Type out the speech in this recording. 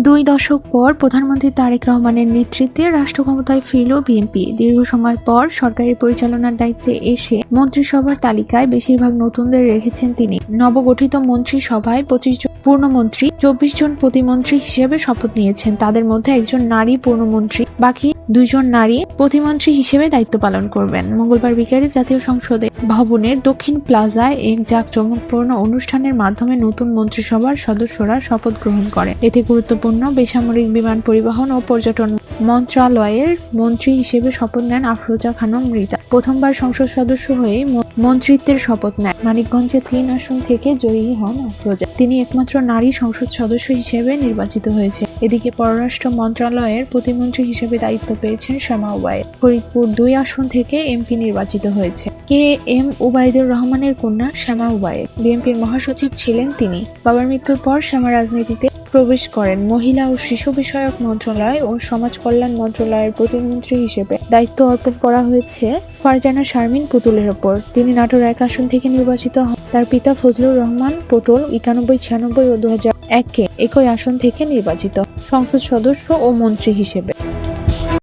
2 দশক পর প্রধানমন্ত্রী তারেক রহমানের নেতৃত্বে রাষ্ট্র ক্ষমতায় ফিরল বিএনপি। দীর্ঘ সময় পর সরকারি পরিচালনার দায়িত্বে এসে মন্ত্রিসভার তালিকায় বেশিরভাগ নতুনদের রেখেছেন তিনি। নবগঠিত মন্ত্রিসভায় 25 জন পূর্ণমন্ত্রী, 24 জন প্রতিমন্ত্রী হিসেবে শপথ নিয়েছেন। তাদের মধ্যে একজন নারী পূর্ণমন্ত্রী, বাকি 2 জন নারী প্রতিমন্ত্রী হিসেবে দায়িত্ব পালন করবেন। মঙ্গলবার বিকেলে জাতীয় সংসদে ভবনের দক্ষিণ প্লাজায় এক জাঁকজমকপূর্ণ অনুষ্ঠানের মাধ্যমে নতুন মন্ত্রিসভার সদস্যরা শপথ গ্রহণ করেন। এতে গুরুত্বপূর্ণ বেসামরিক বিমান পরিবহন ও পর্যটন মন্ত্রণালয়ের মন্ত্রী হিসেবে শপথ নেন আফরোজা খানম মৃতা। প্রথমবার সংসদ সদস্য হয়ে মন্ত্রিত্বের শপথ নেন। মানিকগঞ্জে 3 আসন থেকে জয়ী হন আফরোজা। তিনি একমাত্র নারী সংসদ সদস্য হিসেবে নির্বাচিত হয়েছে। এদিকে পররাষ্ট্র মন্ত্রণালয়ের প্রতিমন্ত্রী হিসেবে দায়িত্ব পেয়েছেন শামা ওবায়েদ। ফরিদপুর 2 আসন থেকে এমপি নির্বাচিত হয়েছে। কে এম ওবায়দুর রহমানের কন্যা শামা ওবায়েদ বিএনপির মহাসচিব ছিলেন তিনি। বাবার মৃত্যুর পর শামা রাজনীতিতে প্রবেশ করেন। মহিলা ও শিশু বিষয়ক মন্ত্রণালয় ও সমাজ কল্যাণ মন্ত্রণালয়ের প্রতিমন্ত্রী হিসেবে দায়িত্ব অর্পণ করা হয়েছে ফারজানা শারমিন পুতুলের ওপর। তিনি নাটোর 1 আসন থেকে নির্বাচিত হন। তার পিতা ফজলুর রহমান পটল 91, 96 ও 2001 একই আসন থেকে নির্বাচিত সংসদ সদস্য ও মন্ত্রী হিসেবে।